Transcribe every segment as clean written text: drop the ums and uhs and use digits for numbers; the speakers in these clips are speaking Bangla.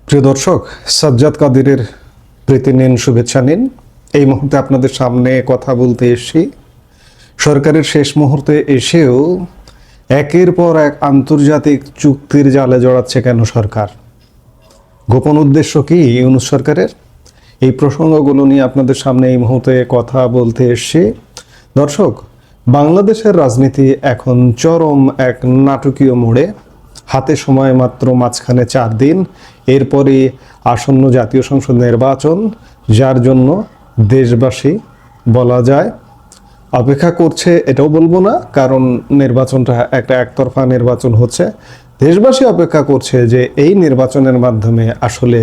প্রিয় দর্শক, সাজ্জাদ কাদিরের প্রীতি নিন, শুভেচ্ছা নিন। এই মুহূর্তে আপনাদের সামনে কথা বলতে এসেছি। সরকারের শেষ মুহূর্তে এসেও একের পর এক আন্তর্জাতিক চুক্তির জালে জড়াচ্ছে কেন সরকার? গোপন উদ্দেশ্য কি ইউনূস সরকারের? এই প্রসঙ্গগুলো নিয়ে আপনাদের সামনে এই মুহূর্তে কথা বলতে এসেছি। দর্শক, বাংলাদেশের রাজনীতি এখন চরম এক নাটকীয় মোড়ে। হাতে সময় মাত্র মাঝখানে 4 দিন, এরপরে আসন্ন জাতীয় সংসদ নির্বাচন, যার জন্য দেশবাসী বলা যায় অপেক্ষা করছে। এটাও বলবো না, কারণ নির্বাচনটা একটা একতরফা নির্বাচন হচ্ছে। দেশবাসী অপেক্ষা করছে যে এই নির্বাচনের মাধ্যমে আসলে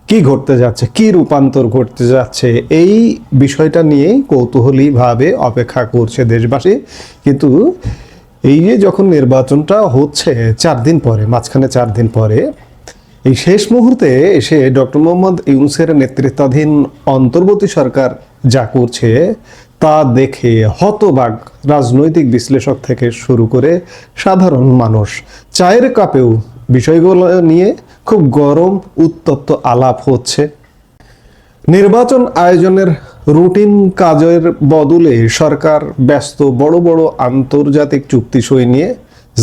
কি ঘটতে যাচ্ছে, কি রূপান্তর ঘটতে যাচ্ছে, এই বিষয়টা নিয়েই কৌতূহলীভাবে অপেক্ষা করছে দেশবাসী। কিন্তু এই যে যখন নির্বাচনটা হচ্ছে 4 দিন পরে, মাঝখানে 4 দিন পরে, এই শেষ মুহূর্তে এসে ডক্টর মোহাম্মদ ইউনূসের নেতৃত্বাধীন অন্তর্বর্তী সরকার যা করছে তা দেখে হতবাক রাজনৈতিক বিশ্লেষক থেকে শুরু করে সাধারণ মানুষ। চায়ের কাপেও বিষয়গুলো নিয়ে খুব গরম উত্তপ্ত আলাপ হচ্ছে। নির্বাচন আয়োজনের রুটিন কাজের বদলে সরকার ব্যস্ত বড় বড় আন্তর্জাতিক চুক্তি সই নিয়ে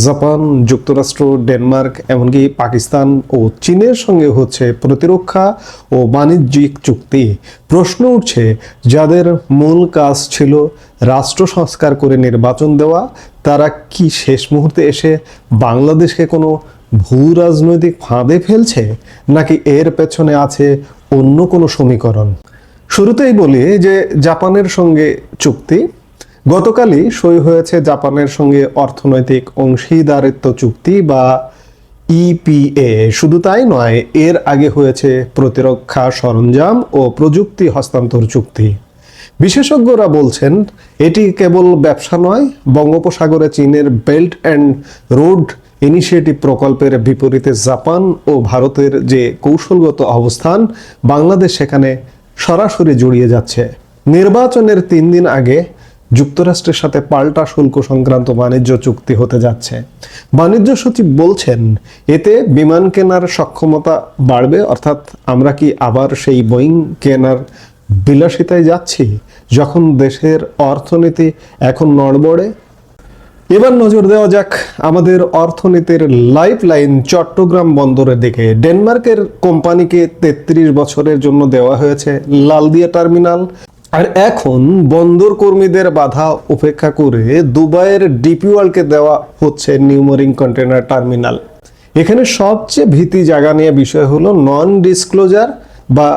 জাপান, যুক্তরাষ্ট্র, ডেনমার্ক, এমনকি পাকিস্তান ও চীনের সঙ্গে হচ্ছে প্রতিরক্ষা ও বাণিজ্যিক চুক্তি। প্রশ্ন উঠছে, যাদের মূল কাজ ছিল রাষ্ট্র সংস্কার করে নির্বাচন দেওয়া, তারা কি শেষ মুহূর্তে এসে বাংলাদেশকে কোনো ভূ রাজনৈতিক ফাঁদে ফেলছে, নাকি এর পেছনে আছে অন্য কোনো সমীকরণ? শুরুতেই বলি যে জাপানের সঙ্গে চুক্তি গতকালই সই হয়েছে। জাপানের সঙ্গে অর্থনৈতিক অংশীদারিত্ব চুক্তি বা ইপিএ। শুধু তাই নয়, এর আগে হয়েছে প্রতিরক্ষা সরঞ্জাম ও প্রযুক্তি হস্তান্তর চুক্তি। বিশেষজ্ঞরা বলছেন এটি কেবল ব্যবসা নয়, বঙ্গোপসাগরে চীনের বেল্ট অ্যান্ড রোড ইনিশিয়েটিভ প্রকল্পের বিপরীতে জাপান ও ভারতের যে কৌশলগত অবস্থান, বাংলাদেশ সেখানে সরাসরি জড়িয়ে যাচ্ছে। নির্বাচনের 3 দিন আগে যুক্তরাষ্ট্রের সাথে পাল্টা শুল্ক সংক্রান্ত বাণিজ্য চুক্তি হতে যাচ্ছে। বাণিজ্য সচিব বলছেন এতে বিমান কেনার সক্ষমতা বাড়বে। অর্থাৎ আমরা কি আবার সেই বোয়িং কেনার বিলাসিতায় যাচ্ছি, যখন দেশের অর্থনীতি এখন নড়বড়ে? এবার নজর দেওয়া যাক আমাদের অর্থনীতির লাইফ লাইন চট্টগ্রাম বন্দরের দিকে। ডেনমার্কের কোম্পানিকে 33 বছরের জন্য দেওয়া হয়েছে লালদিয়া টার্মিনাল। আর এখন বন্দর কর্মীদের বাধা উপেক্ষা করে দুবাইয়ের ডিপি ওয়ার্ল্ডকে দেওয়া হচ্ছে নিউমোরিং কন্টেনার টার্মিনাল। এখানে সবচেয়ে ভীতি জায়গা নিয়ে বিষয় হলো নন ডিসক্লোজার বা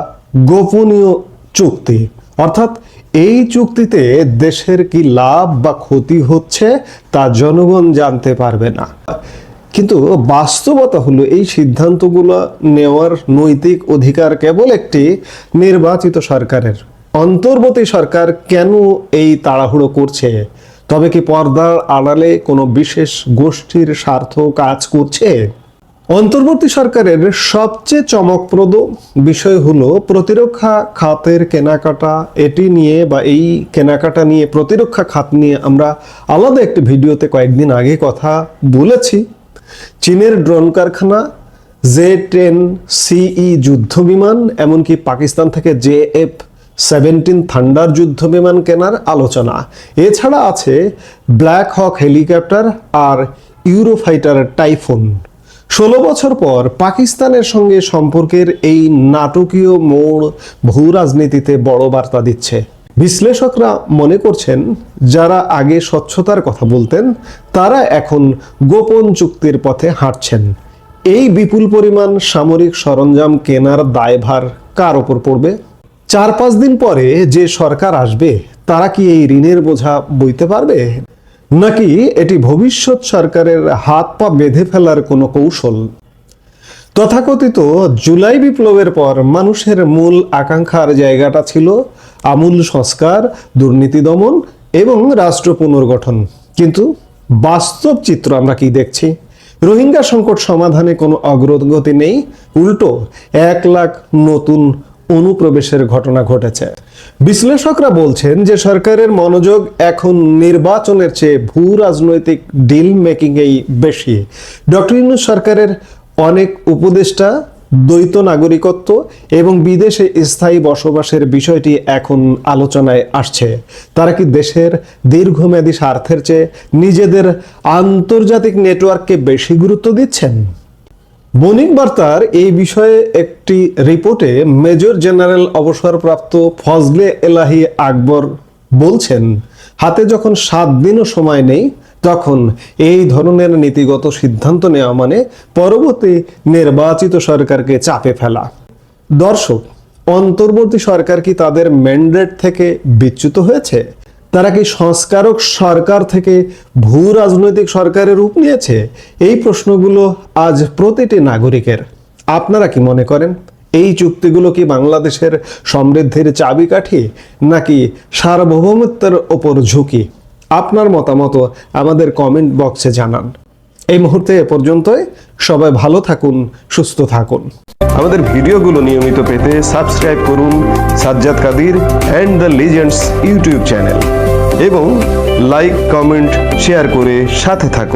গোপনীয় চুক্তি। অর্থাৎ এই চুক্তিতে দেশের কি লাভ বা ক্ষতি হচ্ছে তা জনগণ জানতে পারবে না। কিন্তু বাস্তবতা হলো এই সিদ্ধান্তগুলো নেওয়ার নৈতিক অধিকার কেবল একটি নির্বাচিত সরকারের। অন্তর্বর্তী সরকার কেন এই তাড়াহুড়ো করছে? তবে কি পর্দার আড়ালে কোনো বিশেষ গোষ্ঠীর স্বার্থ কাজ করছে? অন্তর্বর্তী সরকারের সবচেয়ে চমকপ্রদ বিষয় হলো প্রতিরক্ষা খাতের কেনাকাটা। এটি নিয়ে বা এই কেনাকাটা নিয়ে, প্রতিরক্ষা খাত নিয়ে আমরা আলাদা একটি ভিডিওতে কয়েকদিন আগে কথা বলেছি। চীনের ড্রোন কারখানা, J-10CE যুদ্ধ বিমান, এমনকি পাকিস্তান থেকে JF-17 থান্ডার যুদ্ধ বিমান কেনার আলোচনা। এছাড়া আছে ব্ল্যাক হক হেলিকপ্টার আর ইউরোফাইটার টাইফুন। 16 বছর পর পাকিস্তানের সঙ্গে সম্পর্কের এই নাটকীয় মোড় ভূ রাজনীতিতে বড় বার্তা দিচ্ছে। বিশ্লেষকরা মনে করছেন যারা আগে স্বচ্ছতার কথা বলতেন, তারা এখন গোপন চুক্তির পথে হাঁটছেন। এই বিপুল পরিমাণ সামরিক সরঞ্জাম কেনার দায়ভার কার ওপর পড়বে? 4-5 দিন পরে যে সরকার আসবে, তারা কি এই ঋণের বোঝা বইতে পারবে, নাকি এটি ভবিষ্যৎ সরকারের হাত পা বেঁধে ফেলার কোনো কৌশল? তথাকথিত জুলাই বিপ্লবের পর মানুষের মূল আকাঙ্ক্ষার জায়গাটা ছিল আমূল সংস্কার, দুর্নীতি দমন এবং রাষ্ট্র পুনর্গঠন। কিন্তু বাস্তব চিত্র আমরা কি দেখছি? রোহিঙ্গা সংকট সমাধানে কোনো অগ্রগতি নেই, উল্টো 1 লাখ নতুন অনুপ্রবেশের ঘটনা ঘটেছে। বিশ্লেষকরা বলছেন যে সরকারের মনোযোগ এখন নির্বাচনের চেয়ে ভূ রাজনৈতিক ডিল মেকিংয়েই বেশি। ডক্টর ইউনূস সরকারের অনেক উপদেষ্টা দ্বৈত নাগরিকত্ব এবং বিদেশে স্থায়ী বসবাসের বিষয়টি এখন আলোচনায় আসছে। তারা কি দেশের দীর্ঘমেয়াদী স্বার্থের চেয়ে নিজেদের আন্তর্জাতিক নেটওয়ার্ককে বেশি গুরুত্ব দিচ্ছেন? বণিক বার্তার এই বিষয়ে একটি রিপোর্টে মেজর জেনারেল অবসরপ্রাপ্ত ফজলে এলাহি আকবর বলছেন, হাতে যখন 7 দিনও সময় নেই তখন এই ধরনের নীতিগত সিদ্ধান্ত নেওয়া মানে পরবর্তী নির্বাচিত সরকারকে চাপে ফেলা। দর্শক, অন্তর্বর্তী সরকার কি তাদের ম্যান্ডেট থেকে বিচ্যুত হয়েছে? তারা কি সংস্কারক সরকার থেকে ভূ রাজনৈতিক সরকারের রূপ নিয়েছে? এই প্রশ্নগুলো আজ প্রতিটি নাগরিকের। আপনারা কি মনে করেন? এই চুক্তিগুলো কি বাংলাদেশের সমৃদ্ধির চাবিকাঠি নাকি সার্বভৌমত্বের ওপর ঝুঁকি? আপনার মতামত আমাদের কমেন্ট বক্সে জানান। এই মুহূর্তে এ পর্যন্তই। সবাই ভালো থাকুন, সুস্থ থাকুন। আমাদের ভিডিওগুলো নিয়মিত পেতে সাবস্ক্রাইব করুন Sajjad Kadir and the legends YouTube channel এবং লাইক, কমেন্ট, শেয়ার করে সাথে থাকুন।